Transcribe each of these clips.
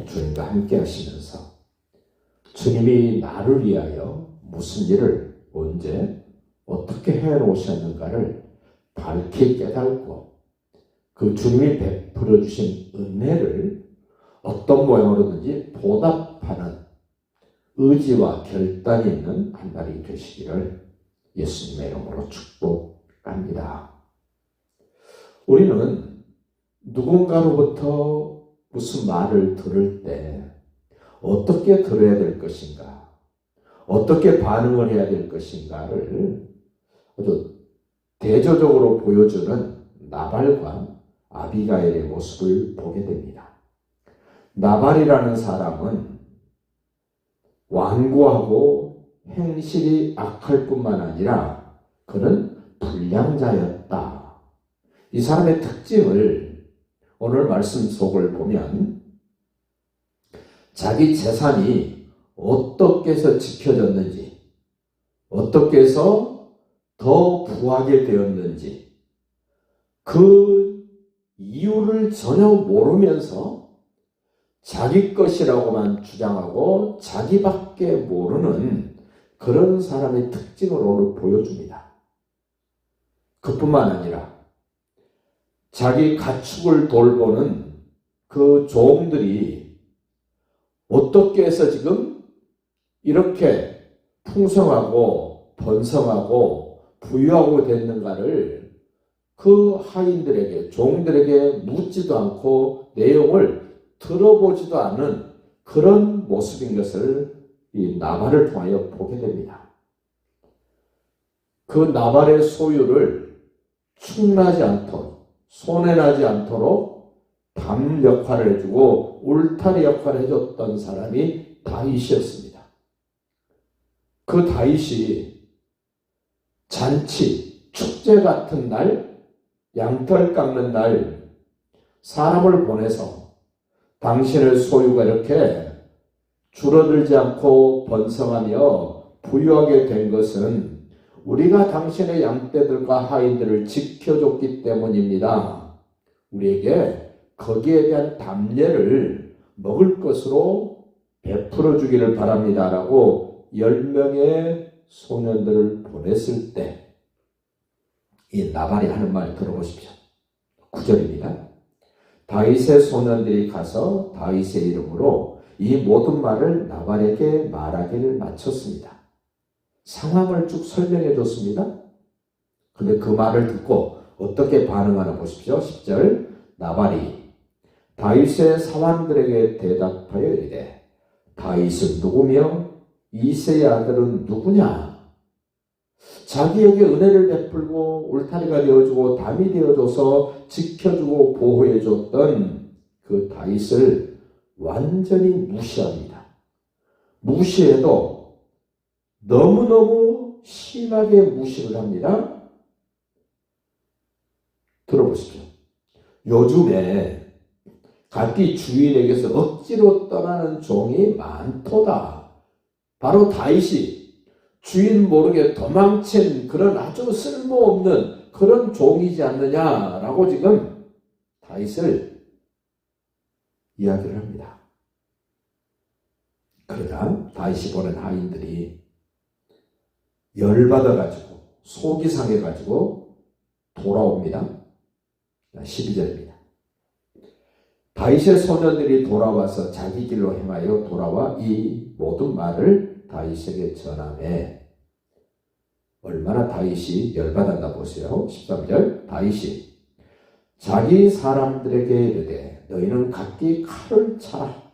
주님과 함께 하시면서 주님이 나를 위하여 무슨 일을 언제 어떻게 해놓으셨는가를 밝히 깨닫고 그 주님이 베풀어 주신 은혜를 어떤 모양으로든지 보답하는 의지와 결단이 있는 한 날이 되시기를 예수님의 이름으로 축복합니다. 우리는 누군가로부터 무슨 말을 들을 때 어떻게 들어야 될 것인가, 어떻게 반응을 해야 될 것인가를 아주 대조적으로 보여주는 나발과 아비가일의 모습을 보게 됩니다. 나발이라는 사람은 완고하고 행실이 악할 뿐만 아니라 그는 불량자였다. 이 사람의 특징을 오늘 말씀 속을 보면 자기 재산이 어떻게 해서 지켜졌는지, 어떻게 해서 더 부하게 되었는지 그 이유를 전혀 모르면서 자기 것이라고만 주장하고 자기밖에 모르는 그런 사람의 특징을 오늘 보여줍니다. 그뿐만 아니라 자기 가축을 돌보는 그 종들이 어떻게 해서 지금 이렇게 풍성하고 번성하고 부유하고 됐는가를 그 하인들에게, 종들에게 묻지도 않고 내용을 들어보지도 않은 그런 모습인 것을 이 나발을 통하여 보게 됩니다. 그 나발의 소유를 축나지 않도록, 손해나지 않도록 담 역할을 해주고 울타리 역할을 해줬던 사람이 다윗이었습니다. 그 다윗이 잔치, 축제 같은 날, 양털 깎는 날 사람을 보내서 당신의 소유가 이렇게 줄어들지 않고 번성하며 부유하게 된 것은 우리가 당신의 양떼들과 하인들을 지켜줬기 때문입니다. 우리에게 거기에 대한 담례를 먹을 것으로 베풀어 주기를 바랍니다. 라고 10명의 소년들을 보냈을 때 이 나발이 하는 말 들어보십시오. 9절입니다. 다윗의 소년들이 가서 다윗의 이름으로 이 모든 말을 나발에게 말하기를 마쳤습니다. 상황을 쭉 설명해 줬습니다. 근데 그 말을 듣고 어떻게 반응하나 보십시오. 10절 나발이 다윗의 사환들에게 대답하여 이르되 다윗은 누구며 이새의 아들은 누구냐? 자기에게 은혜를 베풀고 울타리가 되어주고 담이 되어줘서 지켜주고 보호해줬던 그 다윗을 완전히 무시합니다. 무시해도 너무너무 심하게 무시를 합니다. 들어보십시오. 요즘에 각기 주인에게서 억지로 떠나는 종이 많도다. 바로 다윗이 주인 모르게 도망친 그런 아주 쓸모없는 그런 종이지 않느냐라고 지금 다윗을 이야기를 합니다. 그러자 다윗이 보낸 하인들이 열받아가지고 속이 상해가지고 돌아옵니다. 12절입니다. 다윗의 소년들이 돌아와서 자기 길로 행하여 돌아와 이 모든 말을 다윗에게 전하매 얼마나 다윗이 열받았나 보세요. 13절 다윗이 자기 사람들에게 이르되 너희는 각기 칼을 차라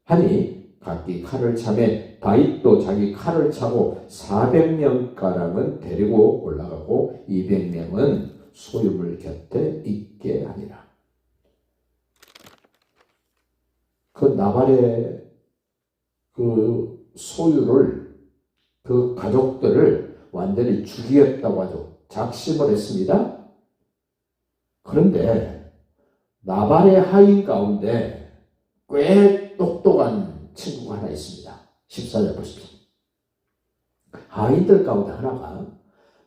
하니 각기 칼을 차매 다윗도 자기 칼을 차고 400명가량은 데리고 올라가고 200명은 소유물 곁에 있게 하니라. 그 나발의 그 소유를, 그 가족들을 완전히 죽이겠다고 아주 작심을 했습니다. 그런데 나발의 하인 가운데 꽤 똑똑한 친구가 하나 있습니다. 14절 보십시오. 하인들 가운데 하나가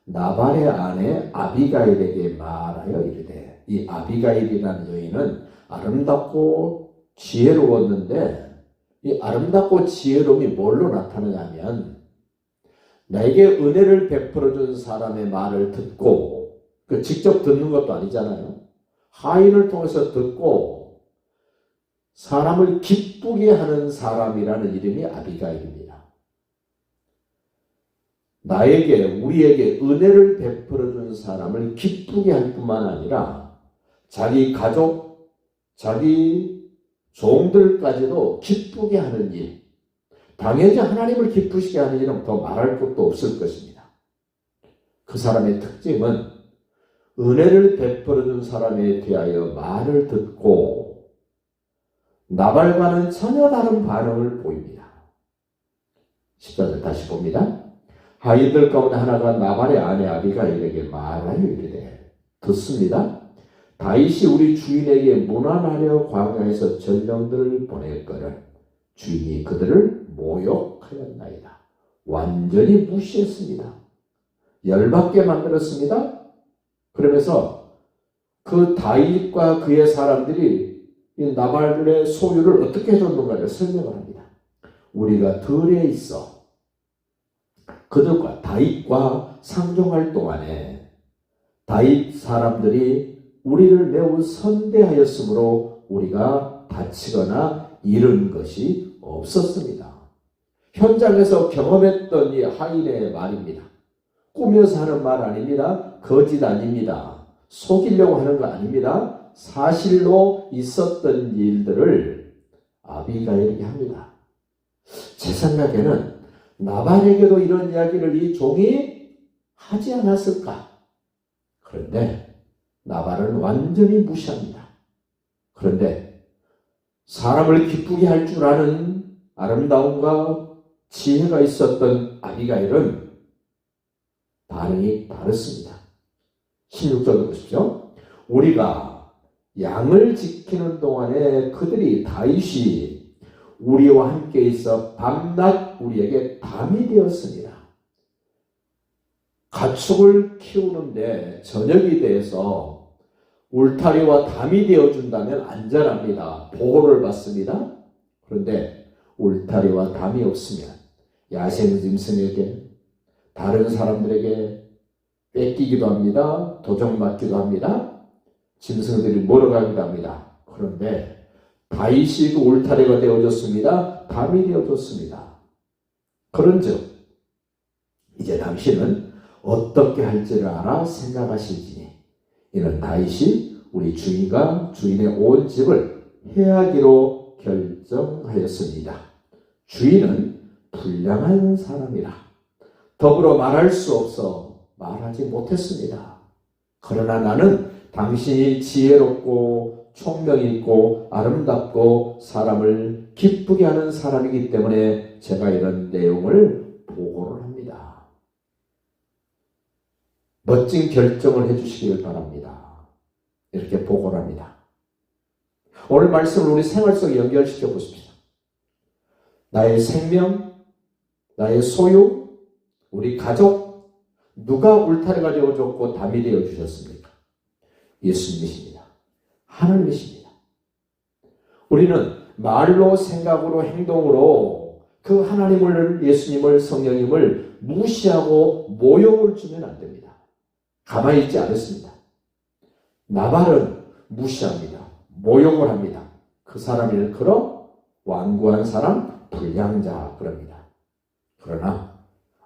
나발의 아내 아비가일에게 말하여 이르되, 이 아비가일이라는 여인은 아름답고 지혜로웠는데 이 아름답고 지혜로움이 뭘로 나타나냐면 나에게 은혜를 베풀어 준 사람의 말을 듣고 직접 듣는 것도 아니잖아요. 하인을 통해서 듣고 사람을 기쁘게 하는 사람이라는 이름이 아비가일입니다. 나에게 우리에게 은혜를 베풀어 준 사람을 기쁘게 할 뿐만 아니라 자기 가족, 자기 종들까지도 기쁘게 하는 일, 당연히 하나님을 기쁘시게 하는 일은 더 말할 것도 없을 것입니다. 그 사람의 특징은 은혜를 베풀어 준 사람에 대하여 말을 듣고 나발과는 전혀 다른 반응을 보입니다. 14절 다시 봅니다. 하인들 가운데 하나가 나발의 아내 아비가일에게 말하여 이르되 듣습니다. 다윗이 우리 주인에게 문안하려 광야에서 전령들을 보냈거늘 주인이 그들을 모욕하였나이다. 완전히 무시했습니다. 열받게 만들었습니다. 그러면서 그 다윗과 그의 사람들이 이 나발의 소유를 어떻게 해줬는가를 설명을 합니다. 우리가 들에 있어 그들과 다윗과 상종할 동안에 다윗 사람들이 우리를 매우 선대하였으므로 우리가 다치거나 잃은 것이 없었습니다. 현장에서 경험했던 이 하인의 말입니다. 꾸며서 하는 말 아닙니다. 거짓 아닙니다. 속이려고 하는 거 아닙니다. 사실로 있었던 일들을 아비가일에게 합니다. 제 생각에는 나발에게도 이런 이야기를 이 종이 하지 않았을까? 그런데 나발은 완전히 무시합니다. 그런데 사람을 기쁘게 할 줄 아는 아름다움과 지혜가 있었던 아비가일은 반응이 다릅니다. 16절을 보십시오. 우리가 양을 지키는 동안에 그들이 다윗이 우리와 함께 있어 밤낮 우리에게 담이 되었습니다. 가축을 키우는데 저녁이 돼서 울타리와 담이 되어준다면 안전합니다. 보호를 받습니다. 그런데 울타리와 담이 없으면 야생짐승에게 다른 사람들에게 뺏기기도 합니다. 도적맞기도 합니다. 짐승들이 몰아가기도 합니다. 그런데 다윗이 그 울타리가 되어졌습니다. 담이 되어졌습니다. 그런즉 이제 당신은 어떻게 할지를 알아 생각하실지니 이는 다윗이 우리 주인과 주인의 온 집을 해하기로 결정하였습니다. 주인은 불량한 사람이라 더불어 말할 수 없어 말하지 못했습니다. 그러나 나는 당신이 지혜롭고 총명이 있고 아름답고 사람을 기쁘게 하는 사람이기 때문에 제가 이런 내용을 보고를 합니다. 멋진 결정을 해주시길 바랍니다. 이렇게 보고를 합니다. 오늘 말씀을 우리 생활 속에 연결시켜 보십시오. 나의 생명, 나의 소유, 우리 가족, 누가 울타리가 되어줬고 담이 되어주셨습니까? 예수님이십니다. 하나님이십니다. 우리는 말로, 생각으로, 행동으로 그 하나님을, 예수님을, 성령님을 무시하고 모욕을 주면 안 됩니다. 가만히 있지 않습니다. 나발은 무시합니다. 모욕을 합니다. 그 사람을 일컬어 완고한 사람, 불량자 그럽니다. 그러나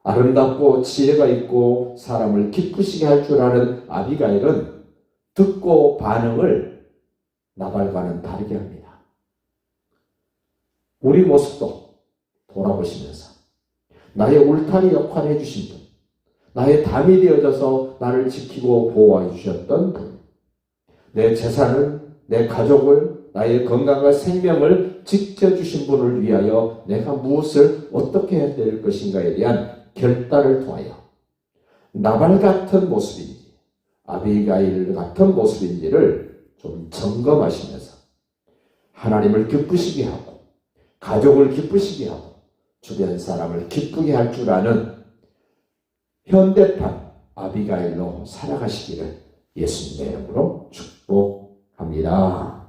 아름답고 지혜가 있고 사람을 기쁘시게 할 줄 아는 아비가일은 듣고 반응을 나발과는 다르게 합니다. 우리 모습도 돌아보시면서 나의 울타리 역할을 해주신 분, 나의 담이 되어져서 나를 지키고 보호해 주셨던 분, 내 재산을, 내 가족을, 나의 건강과 생명을 지켜주신 분을 위하여 내가 무엇을 어떻게 해야 될 것인가에 대한 결단을 통하여 나발 같은 모습인지 아비가일 같은 모습인지를 좀 점검하시면서 하나님을 기쁘시게 하고 가족을 기쁘시게 하고 주변 사람을 기쁘게 할 줄 아는 현대판 아비가일로 살아가시기를 예수님의 이름으로 축복합니다.